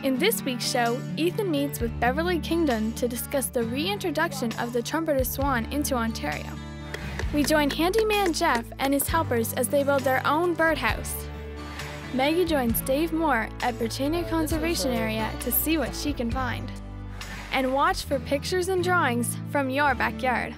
In this week's show, Ethan meets with Beverly Kingdon to discuss the reintroduction of the trumpeter swan into Ontario. We join handyman Jeff and his helpers as they build their own birdhouse. Maggie joins Dave Moore at Britannia Conservation Area to see what she can find. And watch for pictures and drawings from your backyard.